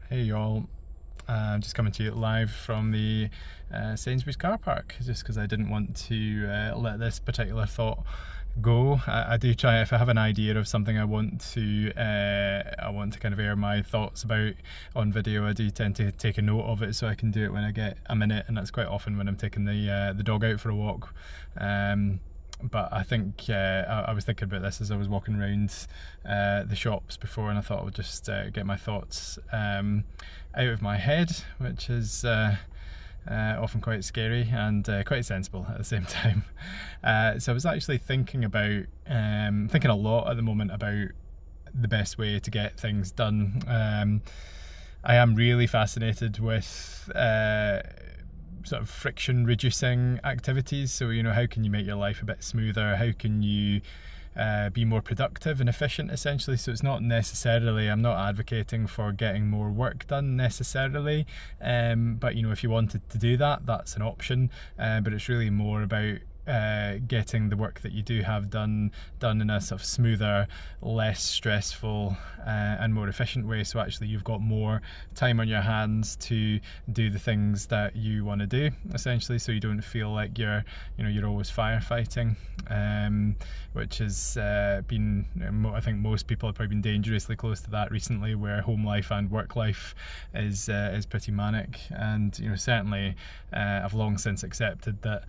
Hey y'all, just coming to you live from the Sainsbury's car park, just because I didn't want to let this particular thought go. I do try, if I have an idea of something I want to kind of air my thoughts about on video, I do tend to take a note of it so I can do it when I get a minute, and that's quite often when I'm taking the dog out for a walk. But I think I was thinking about this as I was walking around the shops before, and I thought I would just get my thoughts out of my head, which is often quite scary and quite sensible at the same time. So I was actually thinking a lot at the moment about the best way to get things done. I am really fascinated with sort of friction reducing activities. So, how can you make your life a bit smoother? How can you be more productive and efficient, essentially? So it's not necessarily, I'm not advocating for getting more work done necessarily, but if you wanted to do that, that's an option, but it's really more about getting the work that you do have done in a sort of smoother, less stressful and more efficient way. So actually you've got more time on your hands to do the things that you want to do, essentially, so you don't feel like you're always firefighting, which has been, I think most people have probably been dangerously close to that recently, where home life and work life is pretty manic. And certainly I've long since accepted that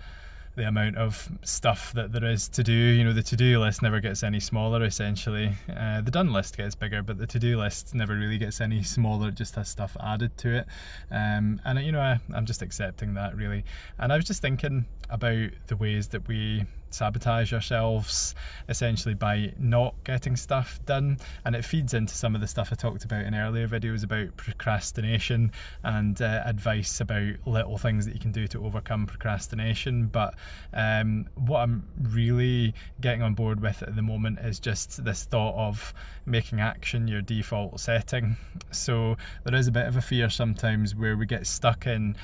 the amount of stuff that there is to do, the to-do list never gets any smaller, essentially. The done list gets bigger, but the to-do list never really gets any smaller, it just has stuff added to it. And I'm just accepting that, really. And I was just thinking about the ways that we sabotage ourselves, essentially, by not getting stuff done, and it feeds into some of the stuff I talked about in earlier videos about procrastination and advice about little things that you can do to overcome procrastination. But what I'm really getting on board with at the moment is just this thought of making action your default setting. So there is a bit of a fear sometimes where we get stuck in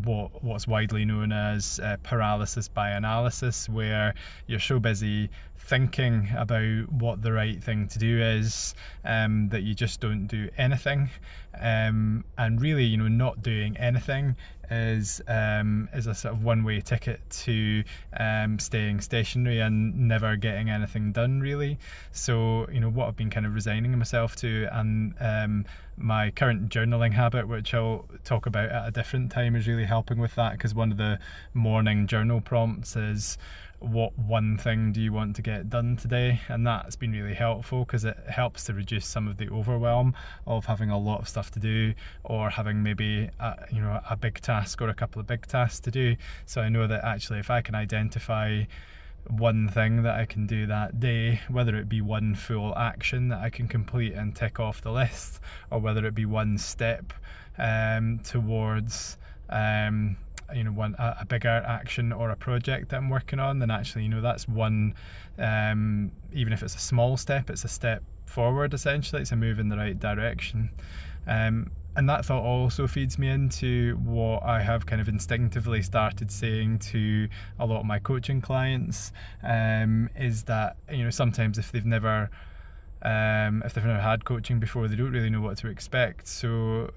what's widely known as paralysis by analysis, where you're so busy thinking about what the right thing to do is that you just don't do anything. And really, not doing anything is a sort of one-way ticket to staying stationary and never getting anything done, really. So what I've been kind of resigning myself to, and my current journaling habit, which I'll talk about at a different time, is really helping with that, because one of the morning journal prompts is, what one thing do you want to get done today? And that's been really helpful, because it helps to reduce some of the overwhelm of having a lot of stuff to do, or having maybe a big task or a couple of big tasks to do. So I know that actually if I can identify one thing that I can do that day, whether it be one full action that I can complete and tick off the list, or whether it be one step towards a bigger action or a project that I'm working on, then actually that's one, even if it's a small step, it's a step forward, essentially. It's a move in the right direction. And that thought also feeds me into what I have kind of instinctively started saying to a lot of my coaching clients, is that sometimes if they've never had coaching before, they don't really know what to expect. So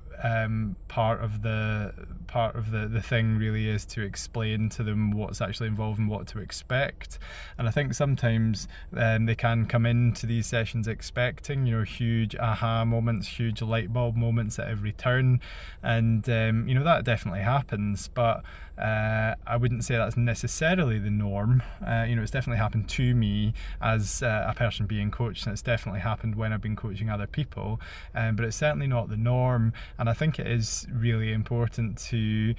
part of the thing really is to explain to them what's actually involved and what to expect. And I think sometimes they can come into these sessions expecting huge aha moments, huge light bulb moments at every turn, and that definitely happens, but I wouldn't say that's necessarily the norm. It's definitely happened to me as a person being coached, and it's definitely happened when I've been coaching other people, but it's certainly not the norm. And I think it is really important to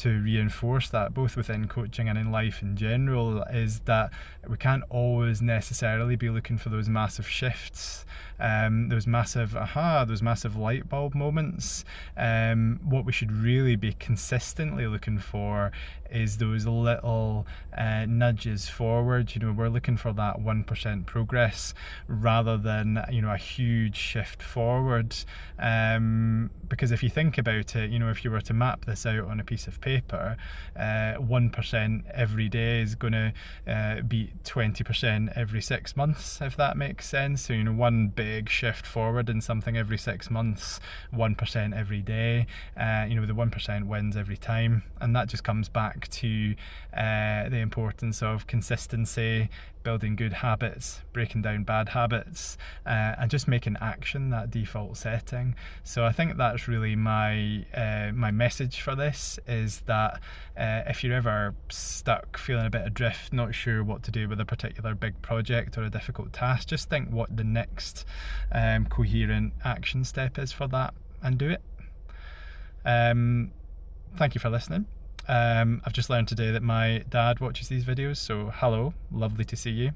reinforce that, both within coaching and in life in general, is that we can't always necessarily be looking for those massive shifts, those massive those massive light bulb moments. What we should really be consistently looking for is those little nudges forward. We're looking for that 1% progress rather than a huge shift forward, because if you think about it, if you were to map this out on a piece of of paper, 1% every day is going to beat 20% every 6 months, if that makes sense. So, you know, one big shift forward in something every 6 months, 1% every day, you know, the 1% wins every time. And that just comes back to the importance of consistency, building good habits, breaking down bad habits, and just making action that default setting. So I think that's really my message for this, is that if you're ever stuck, feeling a bit adrift, not sure what to do with a particular big project or a difficult task, just think what the next coherent action step is for that and do it. Thank you for listening. I've just learned today that my dad watches these videos, so hello, lovely to see you.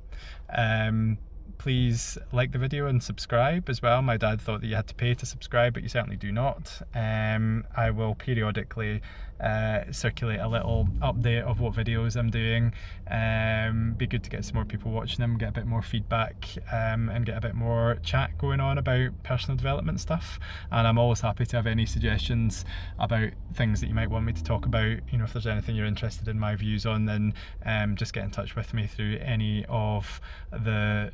Please like the video and subscribe as well. My dad thought that you had to pay to subscribe, but you certainly do not. I will periodically circulate a little update of what videos I'm doing. Be good to get some more people watching them, get a bit more feedback, and get a bit more chat going on about personal development stuff. And I'm always happy to have any suggestions about things that you might want me to talk about. You know, if there's anything you're interested in my views on, then just get in touch with me through any of the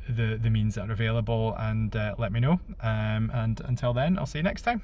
means that are available, and let me know. And until then, I'll see you next time.